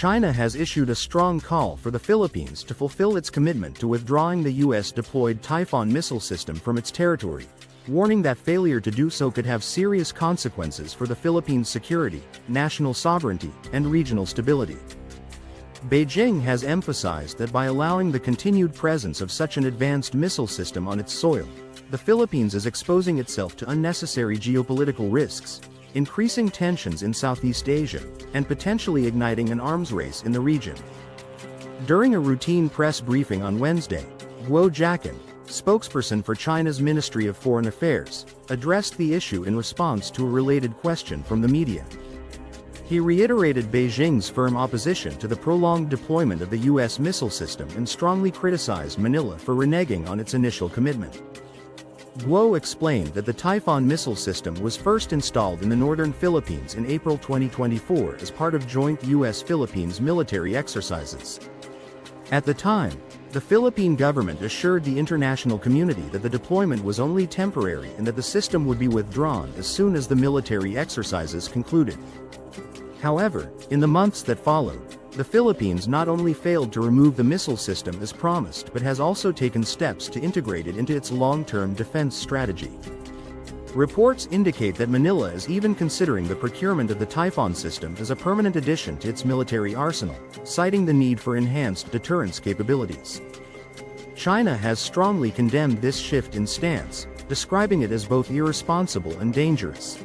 China has issued a strong call for the Philippines to fulfill its commitment to withdrawing the US-deployed Typhon missile system from its territory, warning that failure to do so could have serious consequences for the Philippines' security, national sovereignty, and regional stability. Beijing has emphasized that by allowing the continued presence of such an advanced missile system on its soil, the Philippines is exposing itself to unnecessary geopolitical risks, increasing tensions in Southeast Asia, and potentially igniting an arms race in the region. During a routine press briefing on Wednesday, Guo Jiaqin, spokesperson for China's Ministry of Foreign Affairs, addressed the issue in response to a related question from the media. He reiterated Beijing's firm opposition to the prolonged deployment of the US missile system and strongly criticized Manila for reneging on its initial commitment. Guo explained that the Typhon missile system was first installed in the northern Philippines in April 2024 as part of joint US-Philippines military exercises. At the time, the Philippine government assured the international community that the deployment was only temporary and that the system would be withdrawn as soon as the military exercises concluded. However, in the months that followed, the Philippines not only failed to remove the missile system as promised but has also taken steps to integrate it into its long-term defense strategy. Reports indicate that Manila is even considering the procurement of the Typhon system as a permanent addition to its military arsenal, citing the need for enhanced deterrence capabilities. China has strongly condemned this shift in stance, describing it as both irresponsible and dangerous.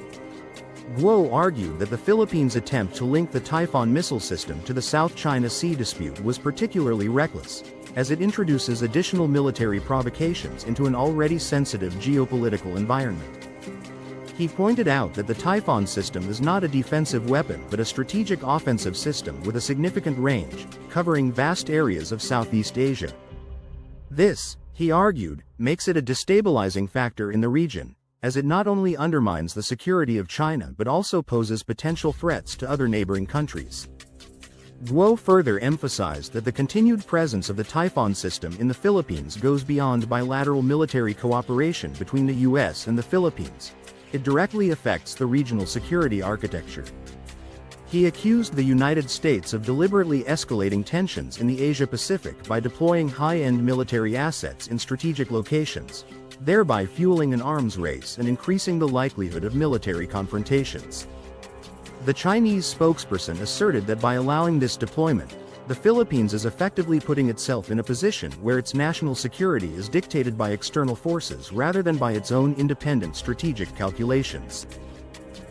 Guo argued that the Philippines' attempt to link the Typhon missile system to the South China Sea dispute was particularly reckless, as it introduces additional military provocations into an already sensitive geopolitical environment. He pointed out that the Typhon system is not a defensive weapon but a strategic offensive system with a significant range, covering vast areas of Southeast Asia. This, he argued, makes it a destabilizing factor in the region, as it not only undermines the security of China but also poses potential threats to other neighboring countries. Guo further emphasized that the continued presence of the Typhon system in the Philippines goes beyond bilateral military cooperation between the US and the Philippines. It directly affects the regional security architecture. He accused the United States of deliberately escalating tensions in the Asia-Pacific by deploying high-end military assets in strategic locations, thereby fueling an arms race and increasing the likelihood of military confrontations. The Chinese spokesperson asserted that by allowing this deployment, the Philippines is effectively putting itself in a position where its national security is dictated by external forces rather than by its own independent strategic calculations.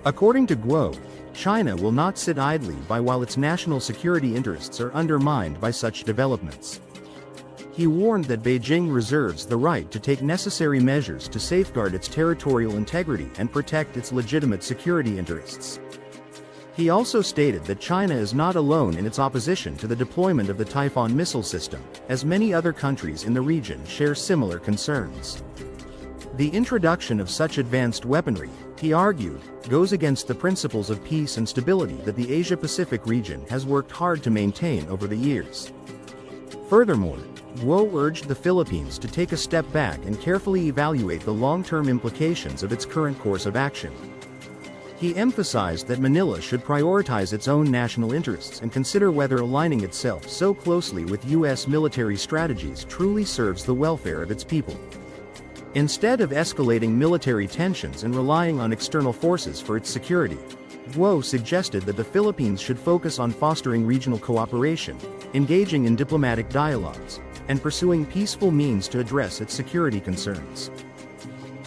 According to Guo, China will not sit idly by while its national security interests are undermined by such developments. He warned that Beijing reserves the right to take necessary measures to safeguard its territorial integrity and protect its legitimate security interests. He also stated that China is not alone in its opposition to the deployment of the Typhon missile system, as many other countries in the region share similar concerns. The introduction of such advanced weaponry, he argued, goes against the principles of peace and stability that the Asia-Pacific region has worked hard to maintain over the years. Furthermore, Guo urged the Philippines to take a step back and carefully evaluate the long-term implications of its current course of action. He emphasized that Manila should prioritize its own national interests and consider whether aligning itself so closely with US military strategies truly serves the welfare of its people. Instead of escalating military tensions and relying on external forces for its security, Guo suggested that the Philippines should focus on fostering regional cooperation, engaging in diplomatic dialogues, and pursuing peaceful means to address its security concerns.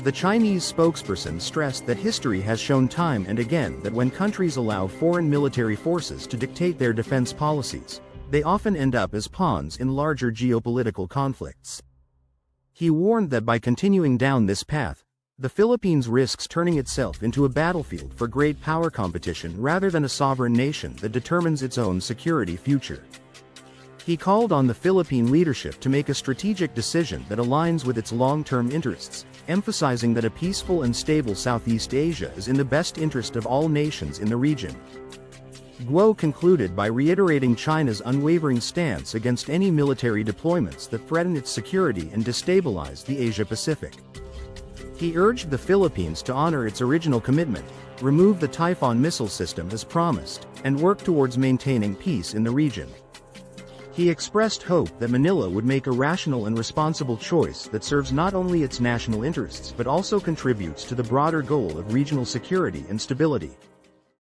The Chinese spokesperson stressed that history has shown time and again that when countries allow foreign military forces to dictate their defense policies, they often end up as pawns in larger geopolitical conflicts. He warned that by continuing down this path, the Philippines risks turning itself into a battlefield for great power competition rather than a sovereign nation that determines its own security future. He called on the Philippine leadership to make a strategic decision that aligns with its long-term interests, emphasizing that a peaceful and stable Southeast Asia is in the best interest of all nations in the region. Guo concluded by reiterating China's unwavering stance against any military deployments that threaten its security and destabilize the Asia-Pacific. He urged the Philippines to honor its original commitment, remove the Typhon missile system as promised, and work towards maintaining peace in the region. He expressed hope that Manila would make a rational and responsible choice that serves not only its national interests but also contributes to the broader goal of regional security and stability.